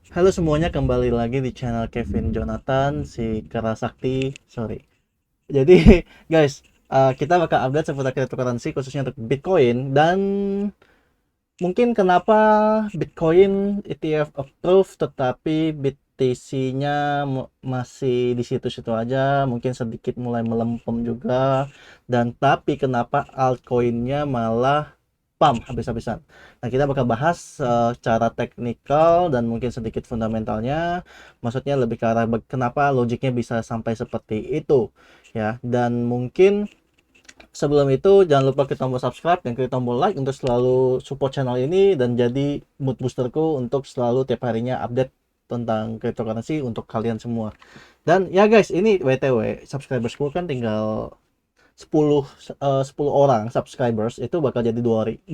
Halo semuanya, kembali lagi di channel Kevin Jonathan, si Kera Sakti. Sorry. Jadi, guys, kita bakal update seputar cryptocurrency khususnya untuk Bitcoin. Dan mungkin kenapa Bitcoin ETF approve tetapi BTC-nya masih di situ-situ aja, mungkin sedikit mulai melempem juga. Dan tapi kenapa altcoin-nya malah pump habis-habisan. Nah, kita bakal bahas secara teknikal dan mungkin sedikit fundamentalnya. Maksudnya lebih ke arah kenapa logiknya bisa sampai seperti itu, ya. Dan mungkin sebelum itu jangan lupa klik tombol subscribe dan klik tombol like untuk selalu support channel ini dan jadi mood boosterku untuk selalu tiap harinya update tentang cryptocurrency untuk kalian semua. Dan ya guys, ini WTW subscribersku kan tinggal 10 orang subscribers itu bakal jadi 2100.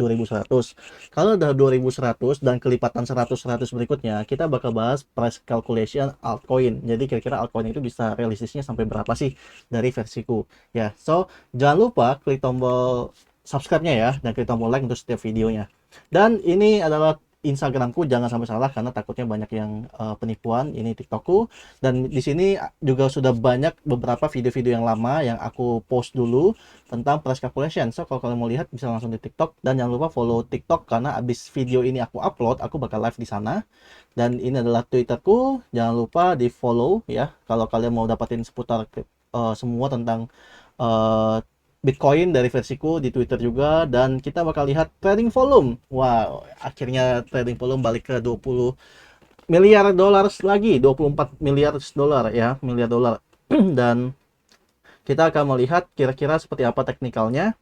Kalau udah 2100 dan kelipatan 100 berikutnya, kita bakal bahas price calculation altcoin. Jadi kira-kira altcoin itu bisa realistisnya sampai berapa sih dari versiku. Ya, so jangan lupa klik tombol subscribe-nya ya dan klik tombol like untuk setiap videonya. Dan ini adalah Instagramku, jangan sampai salah karena takutnya banyak yang penipuan. Ini TikTokku, dan di sini juga sudah banyak beberapa video-video yang lama yang aku post dulu tentang price calculation. So kalau kalian mau lihat bisa langsung di TikTok, dan jangan lupa follow TikTok karena abis video ini aku upload aku bakal live di sana. Dan ini adalah Twitterku, jangan lupa di follow ya kalau kalian mau dapatin seputar semua tentang uh, Bitcoin dari versiku di Twitter juga. Dan kita bakal lihat trading volume. Wow, akhirnya trading volume balik ke 20 miliar dolar lagi, 24 miliar dolar ya, miliar dolar. Dan kita akan melihat kira-kira seperti apa teknikalnya.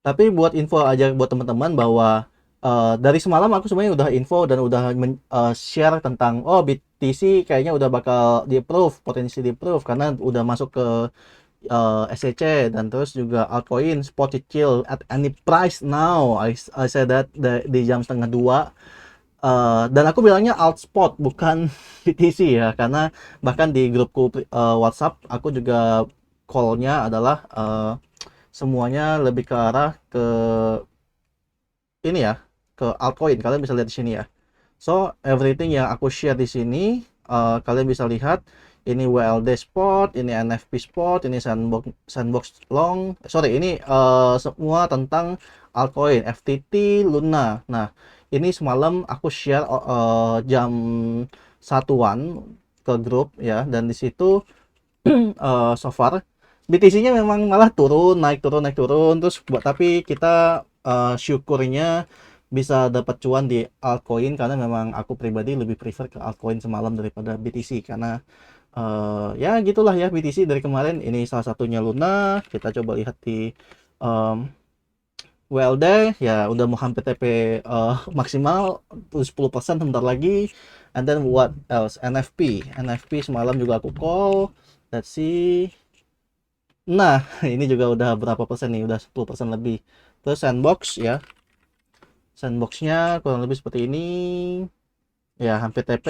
Tapi buat info aja buat teman-teman bahwa dari semalam aku sebenarnya udah info dan udah share tentang BTC kayaknya udah bakal di approve, potensi di approve karena udah masuk ke SEC. Dan terus juga altcoin spot chill at any price now. I said that di jam setengah dua. Dan aku bilangnya alt spot bukan BTC ya, karena bahkan di grupku WhatsApp aku juga call-nya adalah semuanya lebih ke arah ke ini ya, ke altcoin. Kalian bisa lihat di sini ya. So everything yang aku share di sini kalian bisa lihat. Ini WLD spot, ini NFP spot, ini sandbox long. Sorry, ini semua tentang altcoin, FTT, Luna. Nah, ini semalam aku share jam satuan ke grup ya, dan di situ so far BTC-nya memang malah turun, naik turun, naik turun terus tapi kita syukurnya bisa dapat cuan di altcoin karena memang aku pribadi lebih prefer ke altcoin semalam daripada BTC karena ya gitulah ya. BTC dari kemarin ini salah satunya Luna. Kita coba lihat di um, WLD ya udah mau hampir TP maksimal 10% bentar lagi. And then what else? NFP semalam juga aku call. Let's see. Nah, ini juga udah berapa persen nih? Udah 10% lebih. Terus sandbox ya. Sandboxnya kurang lebih seperti ini. Ya, hampir TP.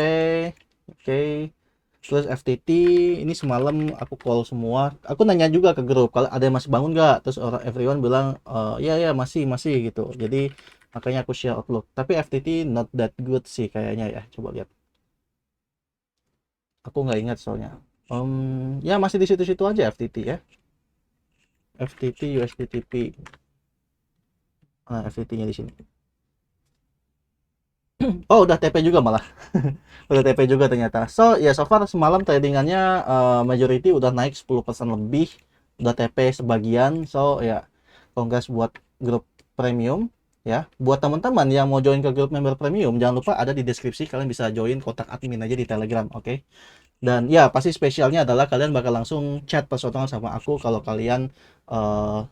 Oke. Terus FTT ini semalam aku call semua. Aku nanya juga ke grup kalau ada yang masih bangun nggak. Terus orang everyone bilang ya ya masih masih gitu. Jadi makanya aku share outlook. Tapi FTT not that good sih kayaknya ya. Coba lihat. Aku nggak ingat soalnya. Ya masih di situ-situ aja FTT ya. FTT USDTP. Nah, FTT-nya di sini. Oh, udah TP juga malah. Udah TP juga ternyata. So, ya so far semalam tradingannya majority udah naik 10% lebih. Udah TP sebagian. So, ya congrats buat grup premium ya. Buat teman-teman yang mau join ke grup member premium, jangan lupa ada di deskripsi, kalian bisa join kontak admin aja di Telegram, oke? Dan ya pasti spesialnya adalah kalian bakal langsung chat personal sama aku kalau kalian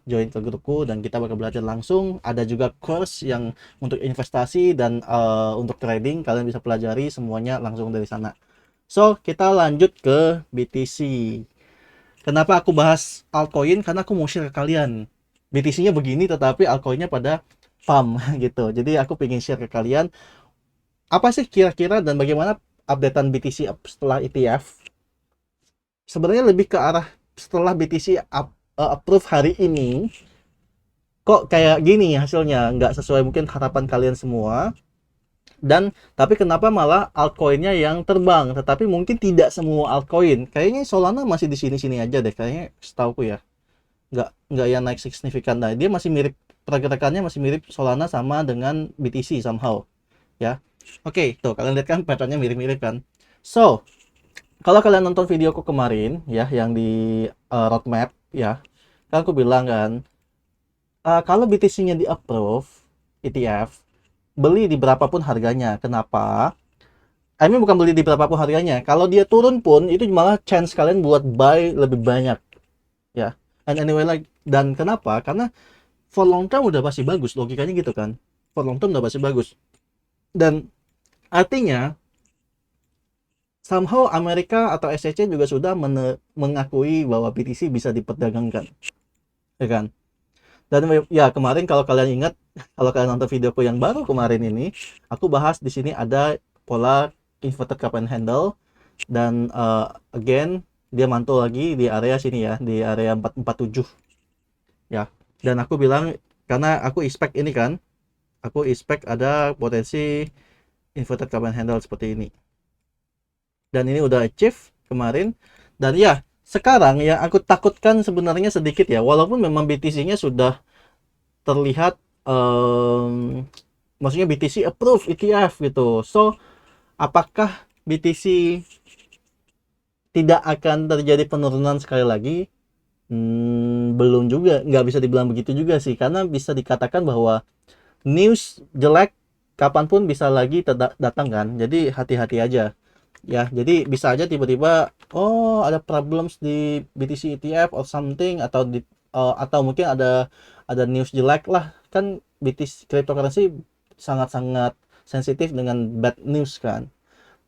join ke grupku, dan kita bakal belajar langsung. Ada juga course yang untuk investasi dan untuk trading, kalian bisa pelajari semuanya langsung dari sana. So kita lanjut ke BTC. Kenapa aku bahas altcoin? Karena aku mau share ke kalian. BTC-nya begini tetapi altcoin-nya pada pump gitu. Jadi aku pengen share ke kalian apa sih kira-kira dan bagaimana updatean BTC setelah ETF. Sebenarnya lebih ke arah setelah BTC approve hari ini, kok kayak gini hasilnya nggak sesuai mungkin harapan kalian semua. Dan tapi kenapa malah altcoinnya yang terbang? Tetapi mungkin tidak semua altcoin. Kayaknya Solana masih di sini-sini aja deh. Kayaknya setauku ya. Nggak yang naik signifikan. Nah, dia masih mirip, pergerakannya masih mirip Solana sama dengan BTC somehow. Ya. Oke, tuh kalian lihat kan patternnya mirip-mirip kan. So, kalau kalian nonton videoku kemarin ya yang di roadmap ya, kan aku bilang kan, kalau BTC-nya di approve ETF, beli di berapapun harganya. Kenapa? I mean bukan beli di berapapun harganya. Kalau dia turun pun itu malah chance kalian buat buy lebih banyak ya. And anyway like, dan kenapa? Karena for long term udah pasti bagus, logikanya gitu kan. For long term udah pasti bagus. Dan artinya somehow Amerika atau SEC juga sudah mengakui bahwa BTC bisa diperdagangkan, ya kan? Dan ya kemarin kalau kalian ingat, kalau kalian nonton videoku yang baru kemarin ini, aku bahas di sini ada pola inverted cup and handle, dan again dia mantul lagi di area sini ya, di area 447 ya. Dan aku bilang karena aku expect ini kan, aku expect ada potensi inverted cup and handle seperti ini. Dan ini udah achieve kemarin. Dan ya, sekarang yang aku takutkan sebenarnya sedikit ya, walaupun memang BTC-nya sudah terlihat maksudnya BTC approve ETF gitu. So, apakah BTC tidak akan terjadi penurunan sekali lagi? Belum juga, nggak bisa dibilang begitu juga sih, karena bisa dikatakan bahwa news jelek kapanpun bisa lagi datang kan. Jadi hati-hati aja. Ya, jadi bisa aja tiba-tiba oh ada problems di BTC ETF or something, atau mungkin ada news jelek lah kan. BTC cryptocurrency sangat-sangat sensitif dengan bad news kan.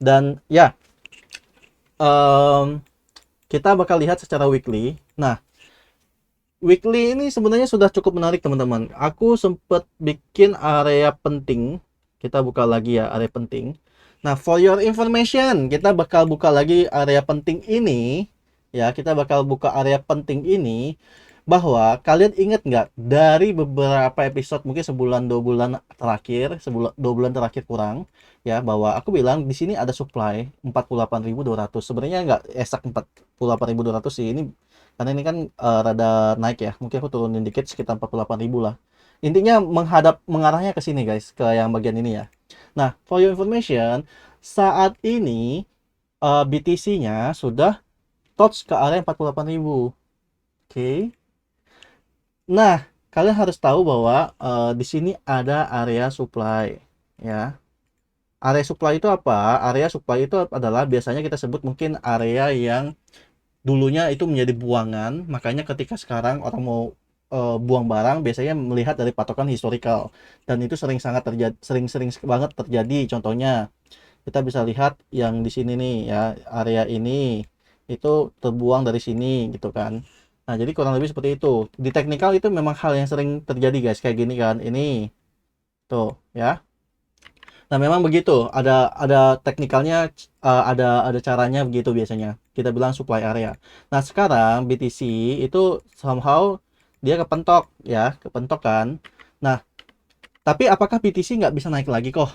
Dan ya kita bakal lihat secara weekly. Nah, weekly ini sebenarnya sudah cukup menarik teman-teman. Aku sempat bikin area penting. Kita buka lagi ya area penting. Nah, for your information, kita bakal buka lagi area penting ini. Ya, kita bakal buka area penting ini. Bahwa kalian ingat nggak dari beberapa episode, mungkin sebulan 2 bulan terakhir, 2 bulan terakhir kurang, ya, bahwa aku bilang di sini ada supply 48.200. Sebenarnya nggak eksak 48.200 sih ini, karena ini kan rada naik ya. Mungkin aku turunin dikit sekitar 48.000 lah. Intinya mengarahnya ke sini guys, ke yang bagian ini ya. Nah, for your information, saat ini BTC-nya sudah touch ke area 48.000. Oke. Nah, kalian harus tahu bahwa di sini ada area supply ya. Area supply itu apa? Area supply itu adalah biasanya kita sebut mungkin area yang dulunya itu menjadi buangan, makanya ketika sekarang orang mau buang barang biasanya melihat dari patokan historical, dan itu sangat terjadi, sering banget terjadi. Contohnya kita bisa lihat yang di sini nih ya, area ini itu terbuang dari sini gitu kan. Nah, jadi kurang lebih seperti itu. Di teknikal itu memang hal yang sering terjadi guys, kayak gini kan. Ini tuh ya. Nah, memang begitu. Ada teknikalnya, ada caranya begitu biasanya. Kita bilang supply area. Nah, sekarang BTC itu somehow dia kepentok ya, kepentok kan. Nah, tapi apakah BTC nggak bisa naik lagi kok?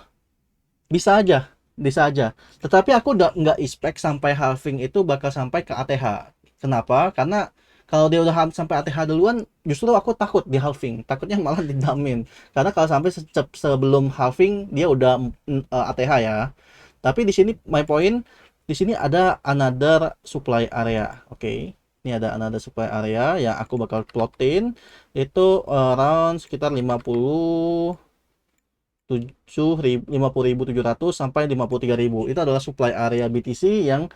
Bisa aja, bisa aja. Tetapi aku udah nggak expect sampai halving itu bakal sampai ke ATH. Kenapa? Karena kalau dia udah sampai ATH duluan, justru aku takut di halving. Takutnya malah didamin. Karena kalau sampai sebelum halving dia udah ATH ya. Tapi di sini my point, di sini ada another supply area. Oke. Ini ada another supply area yang aku bakal plotin itu around sekitar 50.700 sampai 53.000. Itu adalah supply area BTC yang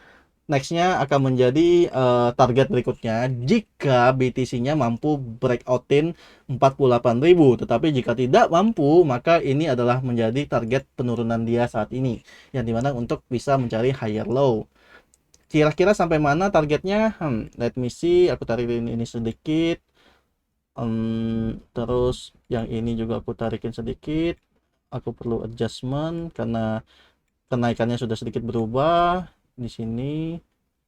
nextnya akan menjadi target berikutnya jika BTC-nya mampu breakoutin 48.000. Tetapi jika tidak mampu, maka ini adalah menjadi target penurunan dia saat ini, yang dimana untuk bisa mencari higher low. Kira-kira sampai mana targetnya? Let me see. Aku tarik ini sedikit. Terus yang ini juga aku tarikin sedikit. Aku perlu adjustment karena kenaikannya sudah sedikit berubah di sini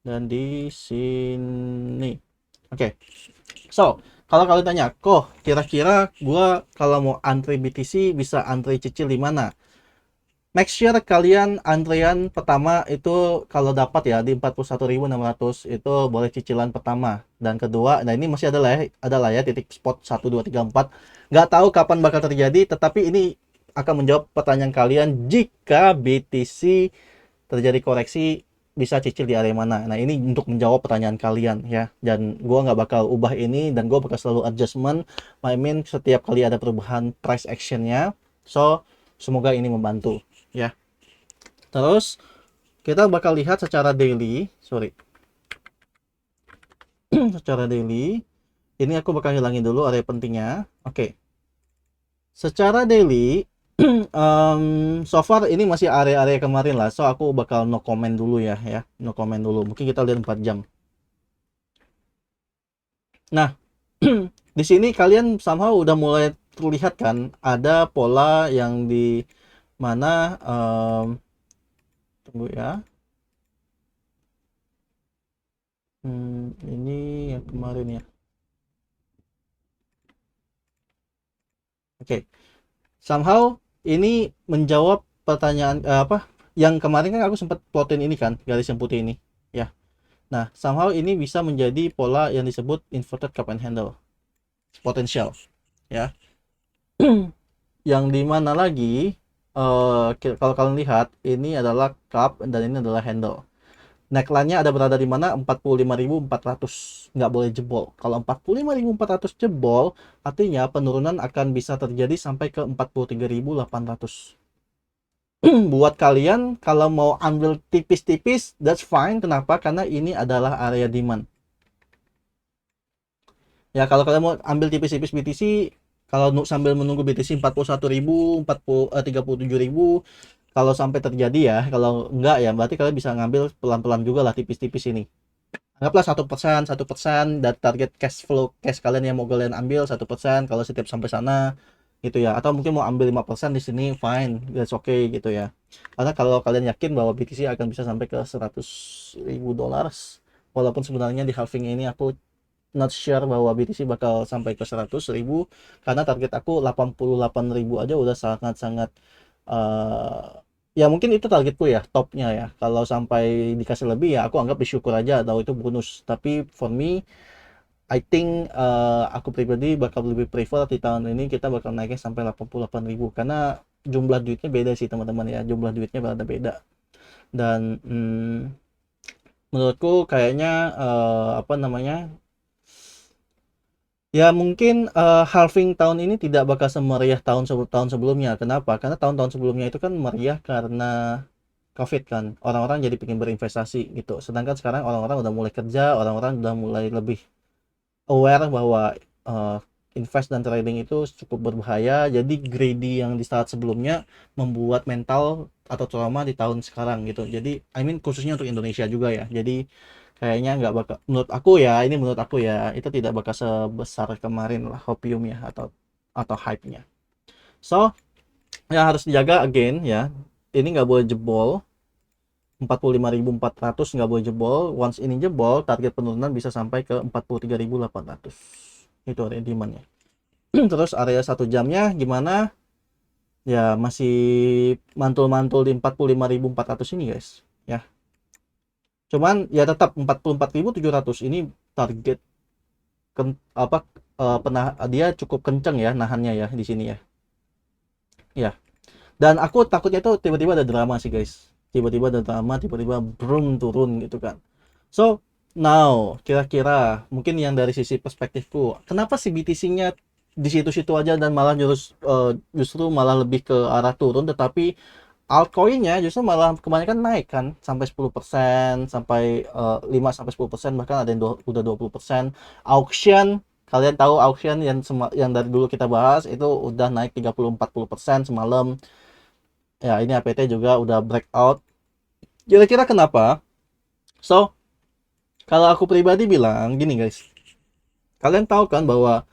dan di sini. Oke. So, kalau kalian tanya, kok kira-kira gua kalau mau antri BTC bisa antri cicil di mana? make sure kalian antrean pertama itu kalau dapat ya di 41.600 itu boleh cicilan pertama, dan kedua, nah ini masih adalah ya titik spot 1 2 3 4. Nggak tahu kapan bakal terjadi, tetapi ini akan menjawab pertanyaan kalian jika BTC terjadi koreksi bisa cicil di area mana. Nah ini untuk menjawab pertanyaan kalian ya, dan gua nggak bakal ubah ini, dan gua bakal selalu adjustment. I mean setiap kali ada perubahan price actionnya. So semoga ini membantu ya. Terus kita bakal lihat secara daily, sorry, secara daily. Ini aku bakal hilangin dulu area pentingnya. Oke. Secara daily, so far ini masih area-area kemarin lah. So aku bakal no comment dulu ya. No comment dulu. Mungkin kita lihat 4 jam. Nah, di sini kalian somehow udah mulai terlihat kan ada pola yang di mana tunggu ya. Ini yang kemarin ya. Oke. Somehow ini menjawab pertanyaan apa? Yang kemarin kan aku sempat plotin ini kan, garis yang putih ini, ya. Nah, somehow ini bisa menjadi pola yang disebut inverted cup and handle potential, ya. Yang dimana lagi kalau kalian lihat ini adalah cup dan ini adalah handle. Neckline-nya ada berada di mana? 45.400, nggak boleh jebol. Kalau 45.400 jebol, artinya penurunan akan bisa terjadi sampai ke 43.800. Buat kalian kalau mau ambil tipis-tipis, that's fine. Kenapa? Karena ini adalah area demand. Ya kalau kalian mau ambil tipis-tipis BTC, kalau sambil menunggu BTC 41.000, 37.000, kalau sampai terjadi ya, kalau enggak ya berarti kalian bisa ngambil pelan-pelan juga lah tipis-tipis ini. Anggaplah 1%, dan target cash flow cash kalian yang mau kalian ambil 1% kalau setiap sampai sana gitu ya, atau mungkin mau ambil 5% di sini, fine, that's okay gitu ya. Karena kalau kalian yakin bahwa BTC akan bisa sampai ke 100.000 dolar, walaupun sebenarnya di halving ini aku not sure bahwa BTC bakal sampai ke 100.000, karena target aku 88.000 aja udah sangat-sangat ya mungkin itu targetku ya, topnya ya. Kalau sampai dikasih lebih ya aku anggap bersyukur aja atau itu bonus. Tapi for me, I think aku pribadi bakal lebih prefer di tahun ini kita bakal naiknya sampai 88.000, karena jumlah duitnya beda sih teman-teman ya, jumlah duitnya beda. Dan menurutku kayaknya apa namanya, ya mungkin halving tahun ini tidak bakal semeriah tahun sebelumnya. Kenapa? Karena tahun-tahun sebelumnya itu kan meriah karena COVID kan, orang-orang jadi pengen berinvestasi gitu. Sedangkan sekarang orang-orang udah mulai kerja, orang-orang udah mulai lebih aware bahwa invest dan trading itu cukup berbahaya. Jadi greedy yang di saat sebelumnya membuat mental atau trauma di tahun sekarang gitu. Jadi I mean khususnya untuk Indonesia juga ya. Jadi kayaknya nggak bakal, menurut aku ya itu tidak bakal sebesar kemarin lah hopium ya, atau hype-nya. So yang harus dijaga again ya, ini nggak boleh jebol 45.400, nggak boleh jebol. Once ini jebol, target penurunan bisa sampai ke 43.800. Itu area demand-nya. Terus area 1 jamnya gimana? Ya masih mantul-mantul di 45.400 ini guys. Ya. Cuman ya tetap 44.700 ini target apa dia cukup kenceng ya nahannya ya di sini ya. Ya. Dan aku takutnya tuh tiba-tiba ada drama sih guys. Tiba-tiba ada drama, tiba-tiba brum turun gitu kan. So, now kira-kira mungkin yang dari sisi perspektifku, kenapa sih BTC-nya di situ-situ aja dan malah justru malah lebih ke arah turun, tetapi altcoin-nya justru malah kebanyakan naik kan, sampai 10%, sampai 5 sampai 10%, bahkan ada yang udah 20%. Auction, kalian tahu auction yang dari dulu kita bahas itu udah naik 30-40% semalam. Ya, ini APT juga udah breakout. Kira-kira kenapa? So, kalau aku pribadi bilang gini guys, kalian tahu kan bahwa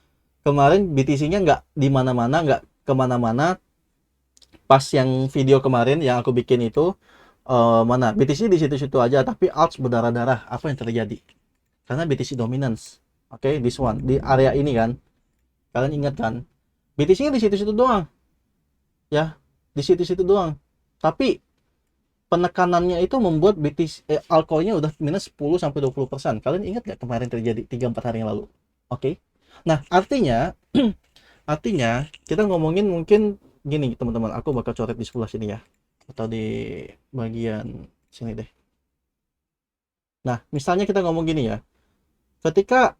kemarin BTC-nya nggak di mana-mana, nggak kemana-mana. Pas yang video kemarin yang aku bikin itu, mana BTC di situ-situ aja, tapi alts berdarah-darah. Apa yang terjadi? Karena BTC dominance. Oke, this one di area ini kan, kalian ingat kan? BTC-nya di situ-situ doang, ya, di situ-situ doang. Tapi penekanannya itu membuat altcoinnya udah minus 10 sampai 20%. Kalian ingat nggak kemarin terjadi 3-4 hari yang lalu? Oke. Nah, artinya artinya kita ngomongin mungkin gini teman-teman, aku bakal coret di sebelah sini ya. Atau di bagian sini deh. Nah, misalnya kita ngomong gini ya. Ketika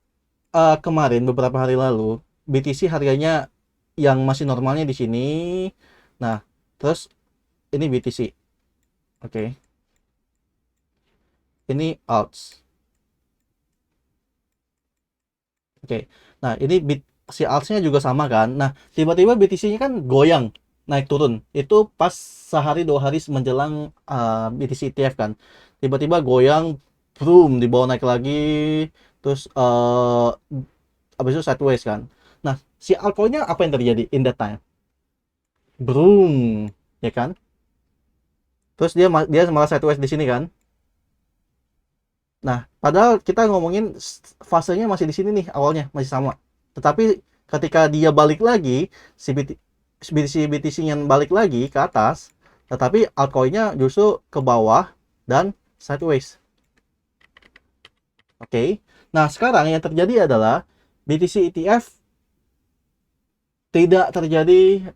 kemarin beberapa hari lalu BTC harganya yang masih normalnya di sini. Nah, terus ini BTC. Oke. Ini alts. Oke. Nah, ini si altsnya juga sama kan. Nah, tiba-tiba BTC-nya kan goyang, naik turun. Itu pas sehari 2 hari menjelang BTC ETF kan. Tiba-tiba goyang, boom, dibawa naik lagi, terus habis itu sideways kan. Nah, si altcoin-nya apa yang terjadi in that time? Boom, ya kan? Terus dia malah sideways di sini kan. Nah, padahal kita ngomongin fasenya masih di sini nih, awalnya masih sama. Tetapi ketika dia balik lagi, si BTC yang balik lagi ke atas, tetapi altcoin-nya justru ke bawah dan sideways. Oke. Nah, sekarang yang terjadi adalah BTC ETF tidak terjadi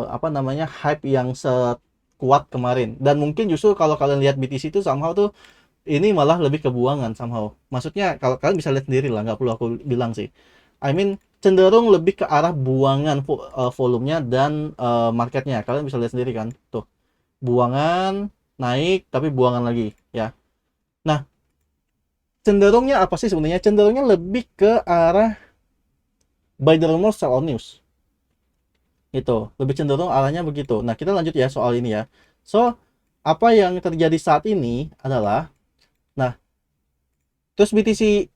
apa namanya hype yang sekuat kemarin. Dan mungkin justru kalau kalian lihat BTC itu somehow tuh ini malah lebih kebuangan somehow. Maksudnya kalau kalian bisa lihat sendiri lah, nggak perlu aku bilang sih. I mean cenderung lebih ke arah buangan volumenya dan marketnya. Kalian bisa lihat sendiri kan, tuh buangan naik tapi buangan lagi ya. Nah, cenderungnya apa sih sebenarnya? Cenderungnya lebih ke arah buy the rumor sell on news. Itu lebih cenderung arahnya begitu. Nah, kita lanjut ya soal ini ya. So, apa yang terjadi saat ini adalah, nah, terus BTC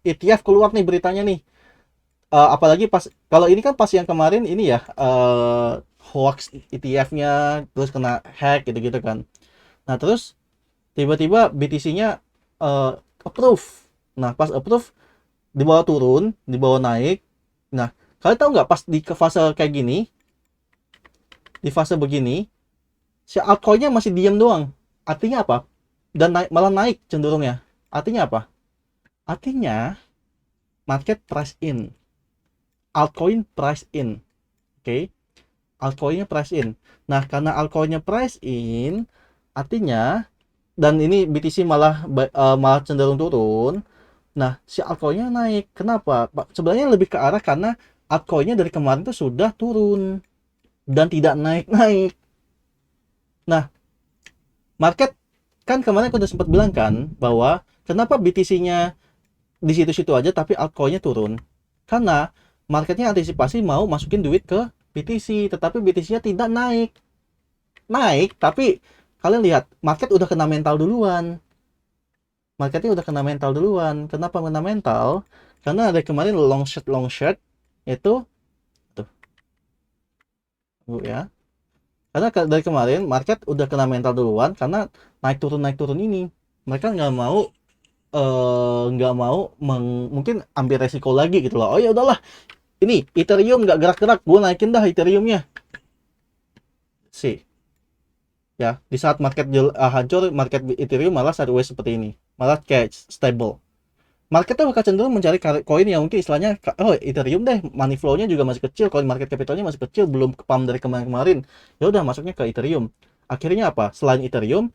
ETF keluar nih beritanya nih. Apalagi pas kalau ini kan pas yang kemarin ini ya, hoax ETF-nya terus kena hack gitu-gitu kan. Nah, terus tiba-tiba BTC-nya approve. Nah, pas approve dibawa turun, dibawa naik. Nah, kalian tahu nggak pas di ke fase kayak gini, di fase begini, si altcoin-nya masih diam doang. Artinya apa? Dan malah naik cenderungnya. Artinya apa? Artinya market price in, altcoin price in. Oke, okay? Altcoinnya price in. Nah, karena altcoinnya price in, artinya dan ini BTC malah cenderung turun. Nah, si altcoinnya naik. Kenapa? Sebenarnya lebih ke arah karena altcoinnya dari kemarin tuh sudah turun dan tidak naik-naik. Nah, market kan kemarin aku udah sempat bilang kan bahwa kenapa BTC-nya di situ-situ aja tapi altcoinnya turun. Karena marketnya antisipasi mau masukin duit ke BTC, tetapi BTC-nya tidak naik. Naik, tapi kalian lihat market udah kena mental duluan. Marketnya udah kena mental duluan. Kenapa kena mental? Karena ada kemarin long short itu tuh, ya. Karena dari kemarin market udah kena mental duluan karena naik turun ini. Mereka nggak mau mungkin ambil resiko lagi gitu loh. Oh ya udahlah, ini Ethereum nggak gerak-gerak, gue naikin dah Ethereumnya sih. Ya, di saat market hancur, market Ethereum malah sideways seperti ini, malah kayak stable. Marketnya bakal cenderung mencari koin yang mungkin istilahnya, oh Ethereum deh, money flow-nya juga masih kecil, koin market capitalnya masih kecil, belum pump dari kemarin-kemarin. Ya udah masuknya ke Ethereum. Akhirnya apa? Selain Ethereum,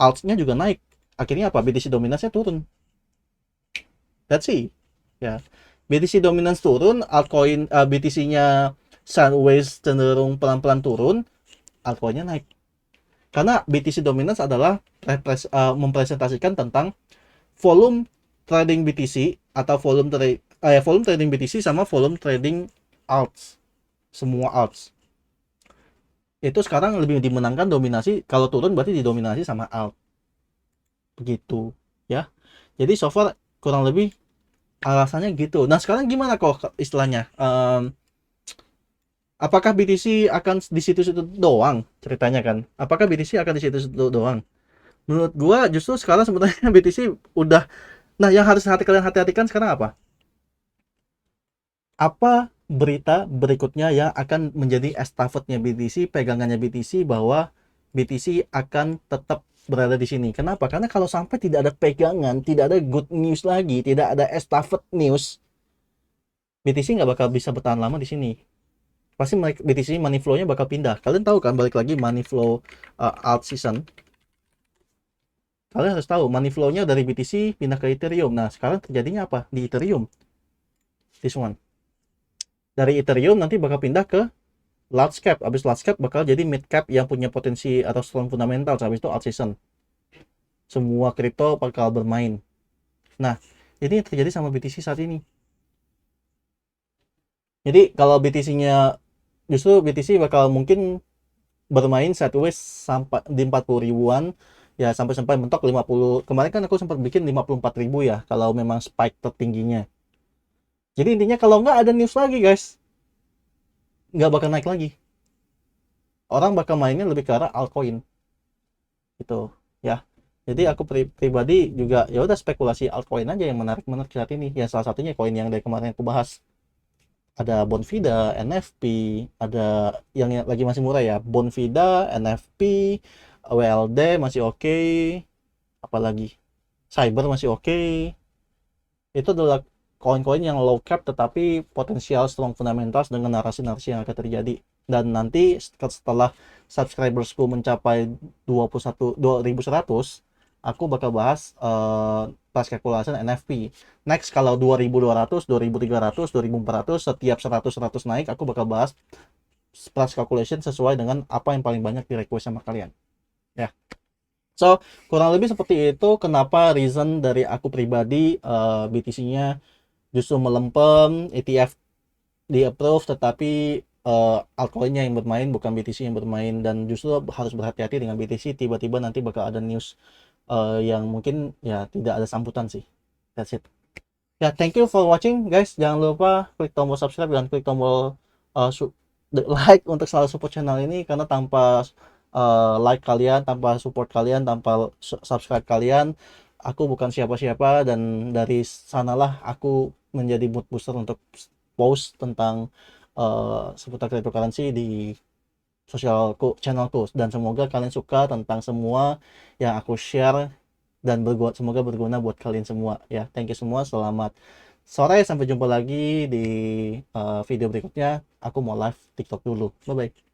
alts-nya juga naik. Akhirnya apa? BTC dominasinya turun. That's it. Ya. BTC dominance turun, altcoin BTC-nya sideways cenderung pelan-pelan turun, altcoin-nya naik. Karena BTC dominance adalah mempresentasikan tentang volume trading BTC atau volume trading BTC sama volume trading alts. Semua alts. Itu sekarang lebih dimenangkan dominasi, kalau turun berarti didominasi sama alt. Begitu, ya. Jadi so far kurang lebih alasannya gitu. Nah, sekarang gimana kok istilahnya? Apakah BTC akan di situ-situ doang ceritanya kan? Apakah BTC akan di situ-situ doang? Menurut gua justru sekarang sebenarnya BTC udah, nah yang harus kalian hati-hatikan sekarang apa? Apa berita berikutnya yang akan menjadi estafetnya BTC, pegangannya BTC, bahwa BTC akan tetap berada di sini. Kenapa? Karena kalau sampai tidak ada pegangan, tidak ada good news lagi, tidak ada estafet news, BTC nggak bakal bisa bertahan lama di sini. Pasti BTC money flow-nya bakal pindah. Kalian tahu kan, balik lagi money flow alt season. Kalian harus tahu money flow-nya dari BTC pindah ke Ethereum. Nah, sekarang terjadinya apa di Ethereum? This one. Dari Ethereum nanti bakal pindah ke large cap. Habis large cap bakal jadi mid cap yang punya potensi atau strong fundamental. Habis itu alt season. Semua kripto bakal bermain. Nah, ini yang terjadi sama BTC saat ini. Jadi kalau BTC-nya, justru BTC bakal mungkin bermain sideways sampai di 40 ribuan ya, sampai mentok 50. Kemarin kan aku sempat bikin 54 ribu ya kalau memang spike tertingginya. Jadi intinya kalau nggak ada news lagi guys, nggak bakal naik lagi. Orang bakal mainnya lebih ke arah altcoin gitu ya. Jadi aku pribadi juga ya udah spekulasi altcoin aja yang menarik saat ini. Ya salah satunya koin yang dari kemarin aku bahas. Ada Bonfida, NFP, ada yang lagi masih murah ya, Bonfida, NFP, WLD masih oke, apalagi Cyber masih oke. Itu adalah koin-koin yang low cap tetapi potensial strong fundamentals dengan narasi-narasi yang akan terjadi. Dan nanti setelah subscribersku mencapai 2100, aku bakal bahas price calculation NFP. Next kalau 2200, 2300, 2400, setiap 100 naik aku bakal bahas price calculation sesuai dengan apa yang paling banyak di request sama kalian. Ya. So, kurang lebih seperti itu kenapa reason dari aku pribadi BTC-nya justru melempem, ETF di approve tetapi altcoinnya yang bermain bukan BTC yang bermain, dan justru harus berhati-hati dengan BTC, tiba-tiba nanti bakal ada news yang mungkin ya tidak ada sambutan sih. That's it. Ya, thank you for watching guys. Jangan lupa klik tombol subscribe dan klik tombol like untuk selalu support channel ini, karena tanpa like kalian, tanpa support kalian, tanpa subscribe kalian, aku bukan siapa-siapa, dan dari sanalah aku menjadi mood booster untuk post tentang seputar cryptocurrency di sosialku, channelku, dan semoga kalian suka tentang semua yang aku share dan semoga berguna buat kalian semua ya. Thank you semua, selamat sore, sampai jumpa lagi di video berikutnya. Aku mau live TikTok dulu, bye bye.